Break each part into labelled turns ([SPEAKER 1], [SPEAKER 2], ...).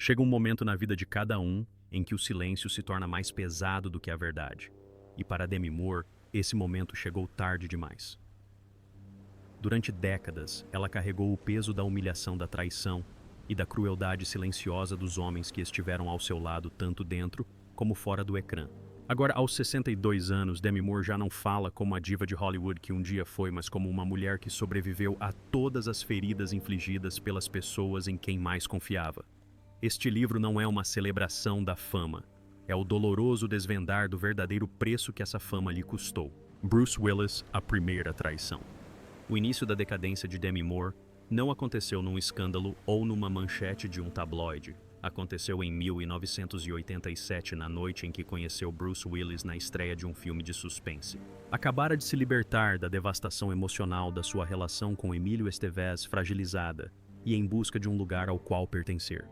[SPEAKER 1] Chega um momento na vida de cada um em que o silêncio se torna mais pesado do que a verdade. E para Demi Moore, esse momento chegou tarde demais. Durante décadas, ela carregou o peso da humilhação da traição e da crueldade silenciosa dos homens que estiveram ao seu lado tanto dentro como fora do ecrã. Agora, aos 62 anos, Demi Moore já não fala como a diva de Hollywood que um dia foi, mas como uma mulher que sobreviveu a todas as feridas infligidas pelas pessoas em quem mais confiava. Este livro não é uma celebração da fama, é o doloroso desvendar do verdadeiro preço que essa fama lhe custou. Bruce Willis, a primeira traição. O início da decadência de Demi Moore não aconteceu num escândalo ou numa manchete de um tabloide. Aconteceu em 1987, na noite em que conheceu Bruce Willis na estreia de um filme de suspense. Acabara de se libertar da devastação emocional da sua relação com Emílio Estevez fragilizada e em busca de um lugar ao qual pertencer.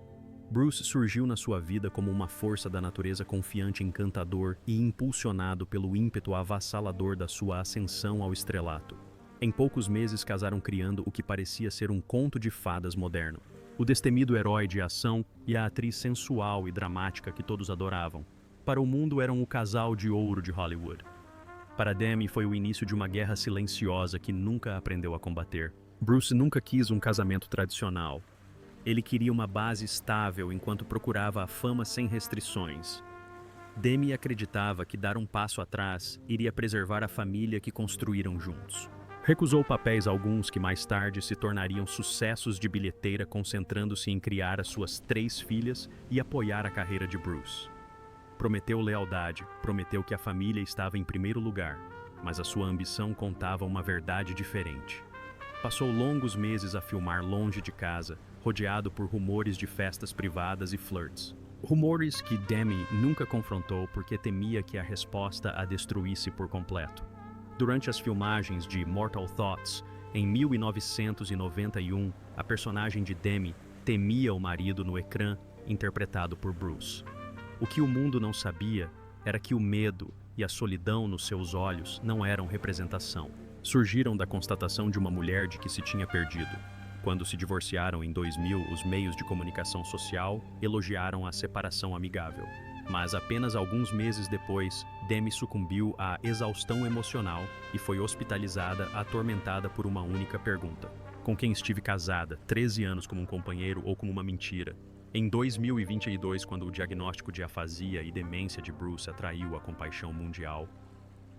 [SPEAKER 1] Bruce surgiu na sua vida como uma força da natureza confiante, encantador e impulsionado pelo ímpeto avassalador da sua ascensão ao estrelato. Em poucos meses casaram criando o que parecia ser um conto de fadas moderno. O destemido herói de ação e a atriz sensual e dramática que todos adoravam. Para o mundo eram o casal de ouro de Hollywood. Para Demi foi o início de uma guerra silenciosa que nunca aprendeu a combater. Bruce nunca quis um casamento tradicional. Ele queria uma base estável enquanto procurava a fama sem restrições. Demi acreditava que dar um passo atrás iria preservar a família que construíram juntos. Recusou papéis alguns que mais tarde se tornariam sucessos de bilheteira, concentrando-se em criar as suas 3 filhas e apoiar a carreira de Bruce. Prometeu lealdade, prometeu que a família estava em primeiro lugar, mas a sua ambição contava uma verdade diferente. Passou longos meses a filmar longe de casa, rodeado por rumores de festas privadas e flirts. Rumores que Demi nunca confrontou porque temia que a resposta a destruísse por completo. Durante as filmagens de Mortal Thoughts, em 1991, a personagem de Demi temia o marido no ecrã, interpretado por Bruce. O que o mundo não sabia era que o medo e a solidão nos seus olhos não eram representação. Surgiram da constatação de uma mulher de que se tinha perdido. Quando se divorciaram em 2000, os meios de comunicação social elogiaram a separação amigável. Mas apenas alguns meses depois, Demi sucumbiu à exaustão emocional e foi hospitalizada, atormentada por uma única pergunta: com quem estive casada, 13 anos como um companheiro ou como uma mentira? Em 2022, quando o diagnóstico de afasia e demência de Bruce atraiu a compaixão mundial,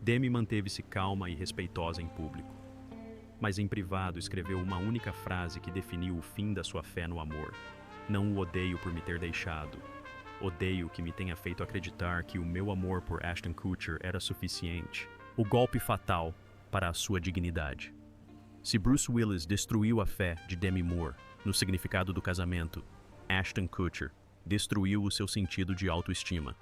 [SPEAKER 1] Demi manteve-se calma e respeitosa em público. Mas em privado escreveu uma única frase que definiu o fim da sua fé no amor: não o odeio por me ter deixado. Odeio que me tenha feito acreditar que o meu amor por Ashton Kutcher era suficiente. O golpe fatal para a sua dignidade. Se Bruce Willis destruiu a fé de Demi Moore no significado do casamento, Ashton Kutcher destruiu o seu sentido de autoestima.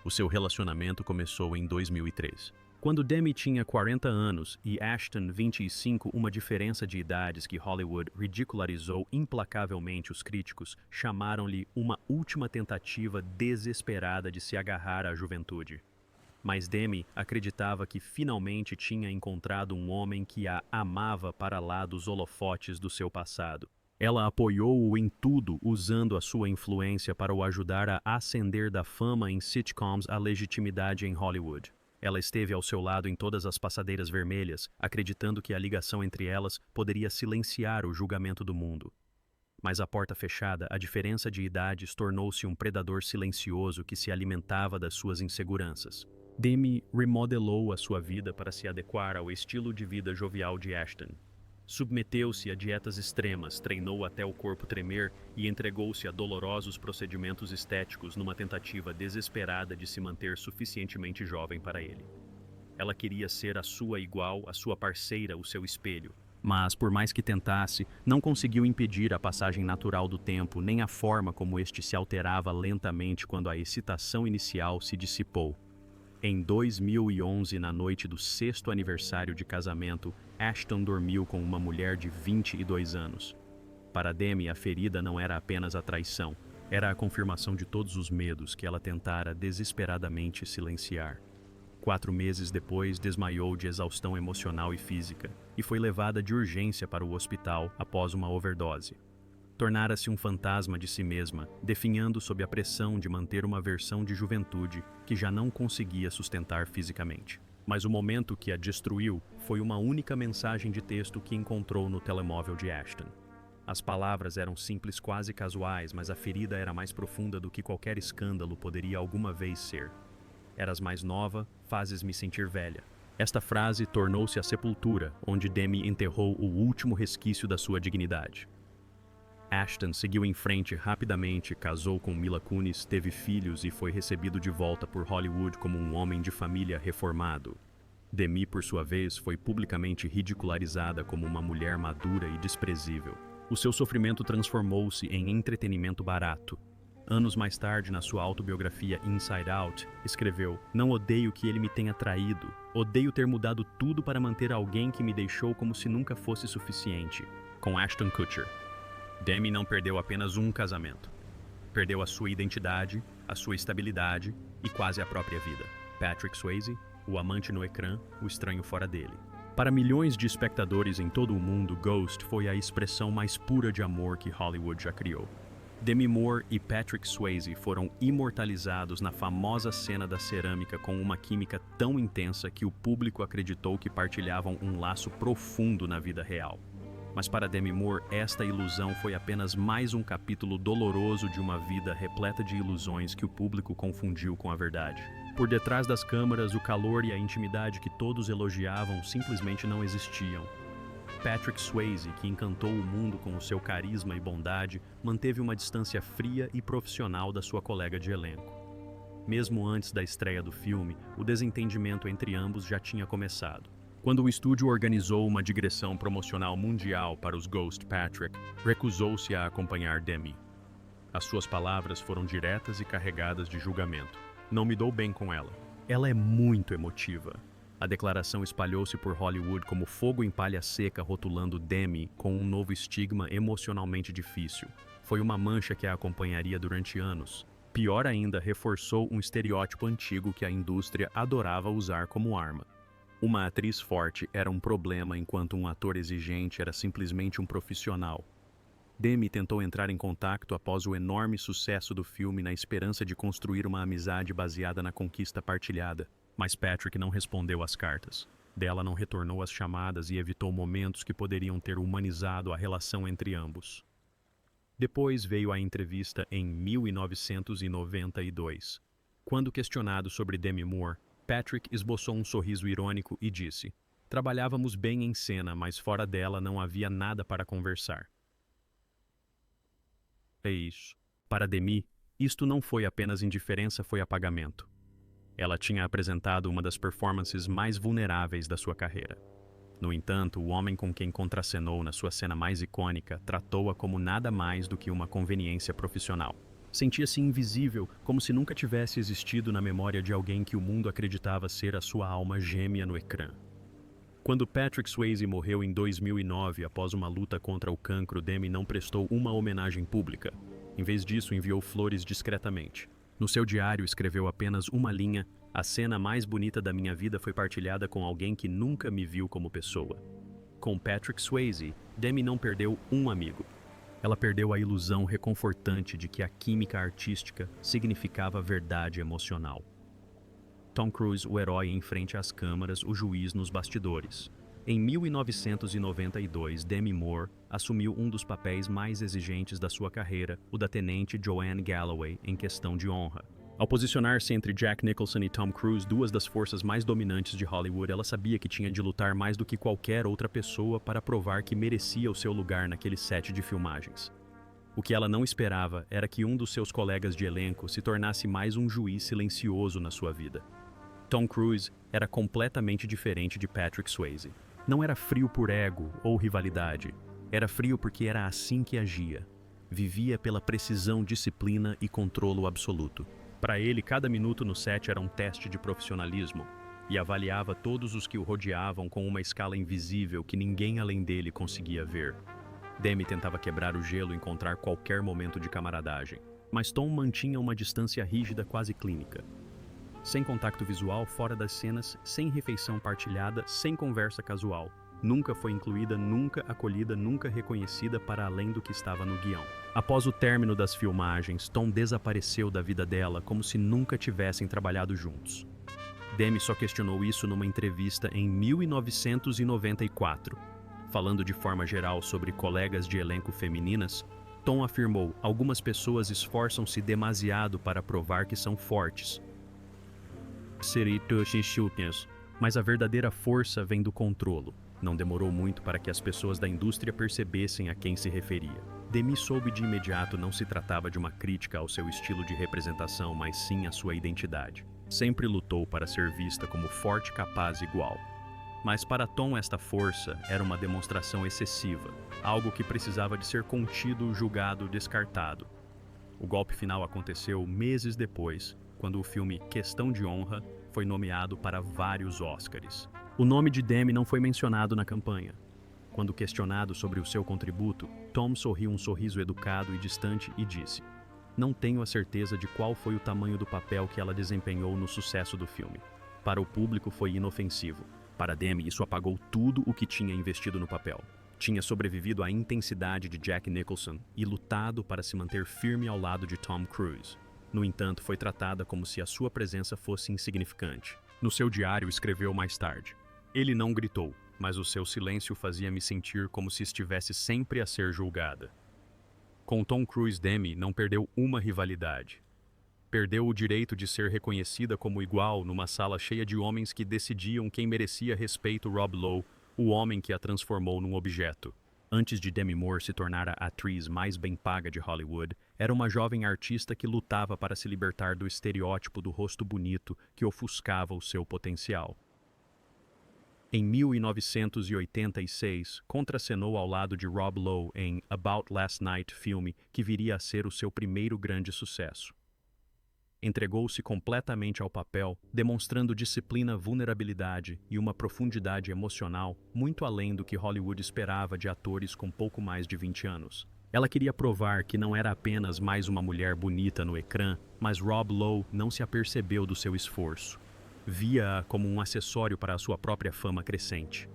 [SPEAKER 1] O seu relacionamento começou em 2003. Quando Demi tinha 40 anos e Ashton 25, uma diferença de idades que Hollywood ridicularizou implacavelmente, os críticos chamaram-lhe uma última tentativa desesperada de se agarrar à juventude. Mas Demi acreditava que finalmente tinha encontrado um homem que a amava para lá dos holofotes do seu passado. Ela apoiou-o em tudo, usando a sua influência para o ajudar a ascender da fama em sitcoms à legitimidade em Hollywood. Ela esteve ao seu lado em todas as passadeiras vermelhas, acreditando que a ligação entre elas poderia silenciar o julgamento do mundo. Mas à porta fechada, a diferença de idades tornou-se um predador silencioso que se alimentava das suas inseguranças. Demi remodelou a sua vida para se adequar ao estilo de vida jovial de Ashton. Submeteu-se a dietas extremas, treinou até o corpo tremer e entregou-se a dolorosos procedimentos estéticos numa tentativa desesperada de se manter suficientemente jovem para ele. Ela queria ser a sua igual, a sua parceira, o seu espelho. Mas, por mais que tentasse, não conseguiu impedir a passagem natural do tempo, nem a forma como este se alterava lentamente quando a excitação inicial se dissipou. Em 2011, na noite do 6º aniversário de casamento, Ashton dormiu com uma mulher de 22 anos. Para Demi, a ferida não era apenas a traição, era a confirmação de todos os medos que ela tentara desesperadamente silenciar. 4 meses depois, desmaiou de exaustão emocional e física e foi levada de urgência para o hospital após uma overdose. Tornara-se um fantasma de si mesma, definhando sob a pressão de manter uma versão de juventude que já não conseguia sustentar fisicamente. Mas o momento que a destruiu foi uma única mensagem de texto que encontrou no telemóvel de Ashton. As palavras eram simples, quase casuais, mas a ferida era mais profunda do que qualquer escândalo poderia alguma vez ser. Eras mais nova, fazes-me sentir velha. Esta frase tornou-se a sepultura onde Demi enterrou o último resquício da sua dignidade. Ashton seguiu em frente rapidamente, casou com Mila Kunis, teve filhos e foi recebido de volta por Hollywood como um homem de família reformado. Demi, por sua vez, foi publicamente ridicularizada como uma mulher madura e desprezível. O seu sofrimento transformou-se em entretenimento barato. Anos mais tarde, na sua autobiografia Inside Out, escreveu: "Não odeio que ele me tenha traído. Odeio ter mudado tudo para manter alguém que me deixou como se nunca fosse suficiente." Com Ashton Kutcher. Demi não perdeu apenas um casamento. Perdeu a sua identidade, a sua estabilidade e quase a própria vida. Patrick Swayze, o amante no ecrã, o estranho fora dele. Para milhões de espectadores em todo o mundo, Ghost foi a expressão mais pura de amor que Hollywood já criou. Demi Moore e Patrick Swayze foram imortalizados na famosa cena da cerâmica com uma química tão intensa que o público acreditou que partilhavam um laço profundo na vida real. Mas para Demi Moore, esta ilusão foi apenas mais um capítulo doloroso de uma vida repleta de ilusões que o público confundiu com a verdade. Por detrás das câmeras, o calor e a intimidade que todos elogiavam simplesmente não existiam. Patrick Swayze, que encantou o mundo com o seu carisma e bondade, manteve uma distância fria e profissional da sua colega de elenco. Mesmo antes da estreia do filme, o desentendimento entre ambos já tinha começado. Quando o estúdio organizou uma digressão promocional mundial para os Ghost, Patrick recusou-se a acompanhar Demi. As suas palavras foram diretas e carregadas de julgamento. "Não me dou bem com ela. Ela é muito emotiva." A declaração espalhou-se por Hollywood como fogo em palha seca, rotulando Demi com um novo estigma emocionalmente difícil. Foi uma mancha que a acompanharia durante anos. Pior ainda, reforçou um estereótipo antigo que a indústria adorava usar como arma. Uma atriz forte era um problema, enquanto um ator exigente era simplesmente um profissional. Demi tentou entrar em contato após o enorme sucesso do filme na esperança de construir uma amizade baseada na conquista partilhada, mas Patrick não respondeu às cartas. Dela não retornou às chamadas e evitou momentos que poderiam ter humanizado a relação entre ambos. Depois veio a entrevista em 1992. Quando questionado sobre Demi Moore, Patrick esboçou um sorriso irônico e disse: "Trabalhávamos bem em cena, mas fora dela não havia nada para conversar." É isso. Para Demi, isto não foi apenas indiferença, foi apagamento. Ela tinha apresentado uma das performances mais vulneráveis da sua carreira. No entanto, o homem com quem contracenou na sua cena mais icônica tratou-a como nada mais do que uma conveniência profissional. Sentia-se invisível, como se nunca tivesse existido na memória de alguém que o mundo acreditava ser a sua alma gêmea no ecrã. Quando Patrick Swayze morreu em 2009 após uma luta contra o cancro, Demi não prestou uma homenagem pública. Em vez disso, enviou flores discretamente. No seu diário, escreveu apenas uma linha: "A cena mais bonita da minha vida foi partilhada com alguém que nunca me viu como pessoa." Com Patrick Swayze, Demi não perdeu um amigo. Ela perdeu a ilusão reconfortante de que a química artística significava verdade emocional. Tom Cruise, o herói em frente às câmeras, o juiz nos bastidores. Em 1992, Demi Moore assumiu um dos papéis mais exigentes da sua carreira, o da tenente Joanne Galloway, em Questão de Honra. Ao posicionar-se entre Jack Nicholson e Tom Cruise, duas das forças mais dominantes de Hollywood, ela sabia que tinha de lutar mais do que qualquer outra pessoa para provar que merecia o seu lugar naquele set de filmagens. O que ela não esperava era que um dos seus colegas de elenco se tornasse mais um juiz silencioso na sua vida. Tom Cruise era completamente diferente de Patrick Swayze. Não era frio por ego ou rivalidade. Era frio porque era assim que agia. Vivia pela precisão, disciplina e controlo absoluto. Para ele, cada minuto no set era um teste de profissionalismo e avaliava todos os que o rodeavam com uma escala invisível que ninguém além dele conseguia ver. Demi tentava quebrar o gelo e encontrar qualquer momento de camaradagem, mas Tom mantinha uma distância rígida, quase clínica. Sem contato visual, fora das cenas, sem refeição partilhada, sem conversa casual. Nunca foi incluída, nunca acolhida, nunca reconhecida para além do que estava no guião. Após o término das filmagens, Tom desapareceu da vida dela como se nunca tivessem trabalhado juntos. Demi só questionou isso numa entrevista em 1994. Falando de forma geral sobre colegas de elenco femininas, Tom afirmou: algumas pessoas esforçam-se demasiado para provar que são fortes. Mas a verdadeira força vem do controlo. Não demorou muito para que as pessoas da indústria percebessem a quem se referia. Demi soube de imediato não se tratava de uma crítica ao seu estilo de representação, mas sim à sua identidade. Sempre lutou para ser vista como forte, capaz, igual. Mas para Tom esta força era uma demonstração excessiva, algo que precisava de ser contido, julgado, descartado. O golpe final aconteceu meses depois, quando o filme Questão de Honra foi nomeado para vários Oscars. O nome de Demi não foi mencionado na campanha. Quando questionado sobre o seu contributo, Tom sorriu um sorriso educado e distante e disse: "Não tenho a certeza de qual foi o tamanho do papel que ela desempenhou no sucesso do filme. Para o público foi inofensivo. Para Demi, isso apagou tudo o que tinha investido no papel. Tinha sobrevivido à intensidade de Jack Nicholson e lutado para se manter firme ao lado de Tom Cruise. No entanto, foi tratada como se a sua presença fosse insignificante." No seu diário, escreveu mais tarde: "Ele não gritou, mas o seu silêncio fazia-me sentir como se estivesse sempre a ser julgada." Com Tom Cruise, Demi não perdeu uma rivalidade. Perdeu o direito de ser reconhecida como igual numa sala cheia de homens que decidiam quem merecia respeito. Rob Lowe, o homem que a transformou num objeto. Antes de Demi Moore se tornar a atriz mais bem paga de Hollywood, era uma jovem artista que lutava para se libertar do estereótipo do rosto bonito que ofuscava o seu potencial. Em 1986, contracenou ao lado de Rob Lowe em About Last Night, filme que viria a ser o seu primeiro grande sucesso. Entregou-se completamente ao papel, demonstrando disciplina, vulnerabilidade e uma profundidade emocional muito além do que Hollywood esperava de atores com pouco mais de 20 anos. Ela queria provar que não era apenas mais uma mulher bonita no ecrã, mas Rob Lowe não se apercebeu do seu esforço. Via-a como um acessório para a sua própria fama crescente.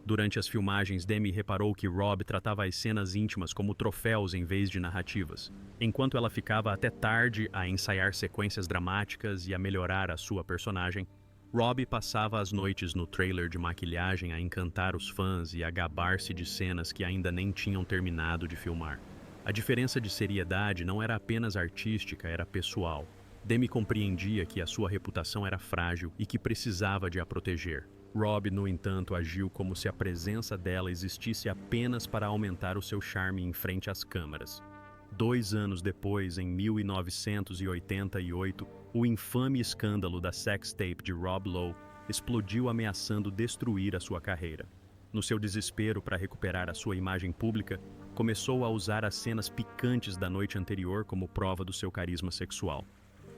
[SPEAKER 1] Durante as filmagens, Demi reparou que Rob tratava as cenas íntimas como troféus em vez de narrativas. Enquanto ela ficava até tarde a ensaiar sequências dramáticas e a melhorar a sua personagem, Rob passava as noites no trailer de maquilhagem a encantar os fãs e a gabar-se de cenas que ainda nem tinham terminado de filmar. A diferença de seriedade não era apenas artística, era pessoal. Demi compreendia que a sua reputação era frágil e que precisava de a proteger. Rob, no entanto, agiu como se a presença dela existisse apenas para aumentar o seu charme em frente às câmeras. 2 anos depois, em 1988, o infame escândalo da sextape de Rob Lowe explodiu, ameaçando destruir a sua carreira. No seu desespero para recuperar a sua imagem pública, começou a usar as cenas picantes da noite anterior como prova do seu carisma sexual.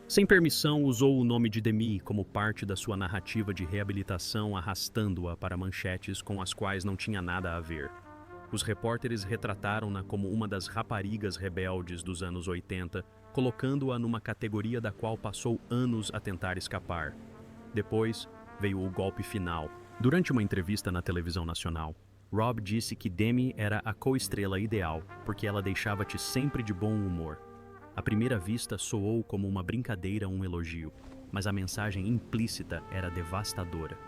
[SPEAKER 1] Sem permissão, usou o nome de Demi como parte da sua narrativa de reabilitação, arrastando-a para manchetes com as quais não tinha nada a ver. Os repórteres retrataram-na como uma das raparigas rebeldes dos anos 80, colocando-a numa categoria da qual passou anos a tentar escapar. Depois, veio o golpe final. Durante uma entrevista na televisão nacional, Rob disse que Demi era a co-estrela ideal, porque ela deixava-te sempre de bom humor. À primeira vista, soou como uma brincadeira ou um elogio, mas a mensagem implícita era devastadora.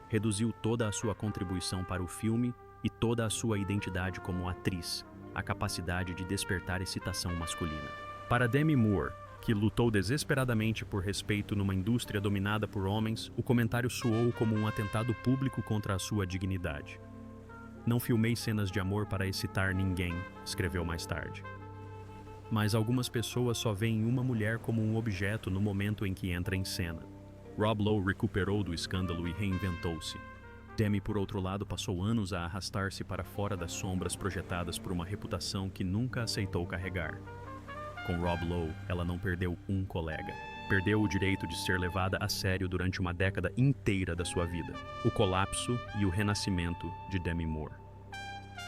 [SPEAKER 1] Reduziu toda a sua contribuição para o filme e toda a sua identidade como atriz, a capacidade de despertar excitação masculina. Para Demi Moore, que lutou desesperadamente por respeito numa indústria dominada por homens, o comentário soou como um atentado público contra a sua dignidade. "Não filmei cenas de amor para excitar ninguém", escreveu mais tarde. Mas algumas pessoas só veem uma mulher como um objeto no momento em que entra em cena. Rob Lowe recuperou do escândalo e reinventou-se. Demi, por outro lado, passou anos a arrastar-se para fora das sombras projetadas por uma reputação que nunca aceitou carregar. Com Rob Lowe, ela não perdeu um colega. Perdeu o direito de ser levada a sério durante uma década inteira da sua vida. O colapso e o renascimento de Demi Moore.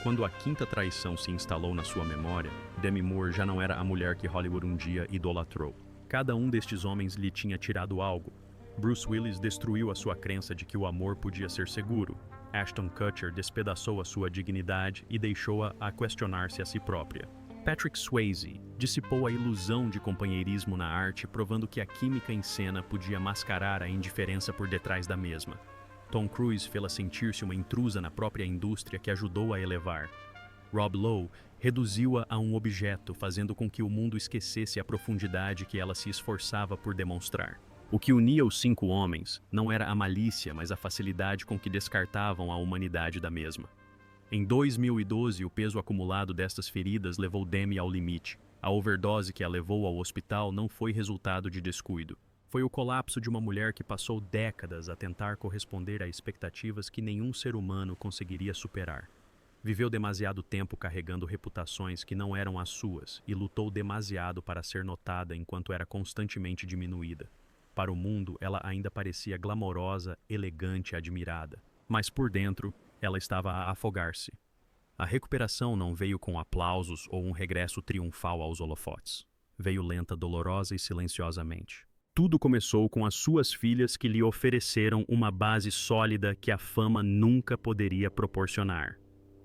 [SPEAKER 1] Quando a quinta traição se instalou na sua memória, Demi Moore já não era a mulher que Hollywood um dia idolatrou. Cada um destes homens lhe tinha tirado algo. Bruce Willis destruiu a sua crença de que o amor podia ser seguro. Ashton Kutcher despedaçou a sua dignidade e deixou-a a questionar-se a si própria. Patrick Swayze dissipou a ilusão de companheirismo na arte, provando que a química em cena podia mascarar a indiferença por detrás da mesma. Tom Cruise fê-la sentir-se uma intrusa na própria indústria que ajudou a elevar. Rob Lowe reduziu-a a um objeto, fazendo com que o mundo esquecesse a profundidade que ela se esforçava por demonstrar. O que unia os 5 homens não era a malícia, mas a facilidade com que descartavam a humanidade da mesma. Em 2012, o peso acumulado destas feridas levou Demi ao limite. A overdose que a levou ao hospital não foi resultado de descuido. Foi o colapso de uma mulher que passou décadas a tentar corresponder a expectativas que nenhum ser humano conseguiria superar. Viveu demasiado tempo carregando reputações que não eram as suas e lutou demasiado para ser notada enquanto era constantemente diminuída. Para o mundo, ela ainda parecia glamourosa, elegante e admirada. Mas por dentro, ela estava a afogar-se. A recuperação não veio com aplausos ou um regresso triunfal aos holofotes. Veio lenta, dolorosa e silenciosamente. Tudo começou com as suas filhas que lhe ofereceram uma base sólida que a fama nunca poderia proporcionar.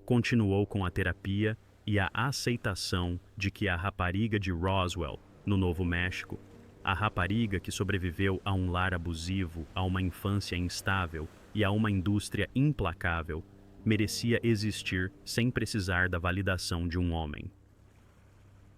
[SPEAKER 1] Continuou com a terapia e a aceitação de que a rapariga de Roswell, no Novo México, a rapariga que sobreviveu a um lar abusivo, a uma infância instável e a uma indústria implacável, merecia existir sem precisar da validação de um homem.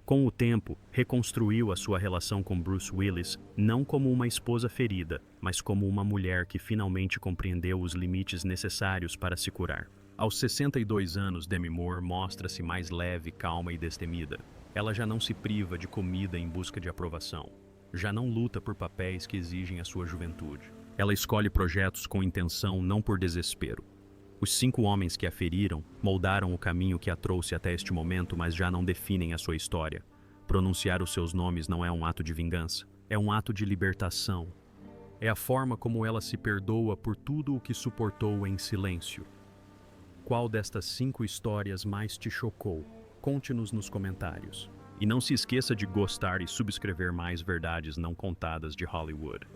[SPEAKER 1] Com o tempo, reconstruiu a sua relação com Bruce Willis não como uma esposa ferida, mas como uma mulher que finalmente compreendeu os limites necessários para se curar. Aos 62 anos, Demi Moore mostra-se mais leve, calma e destemida. Ela já não se priva de comida em busca de aprovação. Já não luta por papéis que exigem a sua juventude. Ela escolhe projetos com intenção, não por desespero. Os 5 homens que a feriram moldaram o caminho que a trouxe até este momento, mas já não definem a sua história. Pronunciar os seus nomes não é um ato de vingança, é um ato de libertação. É a forma como ela se perdoa por tudo o que suportou em silêncio. Qual destas 5 histórias mais te chocou? Conte-nos nos comentários. E não se esqueça de gostar e subscrever mais verdades não contadas de Hollywood.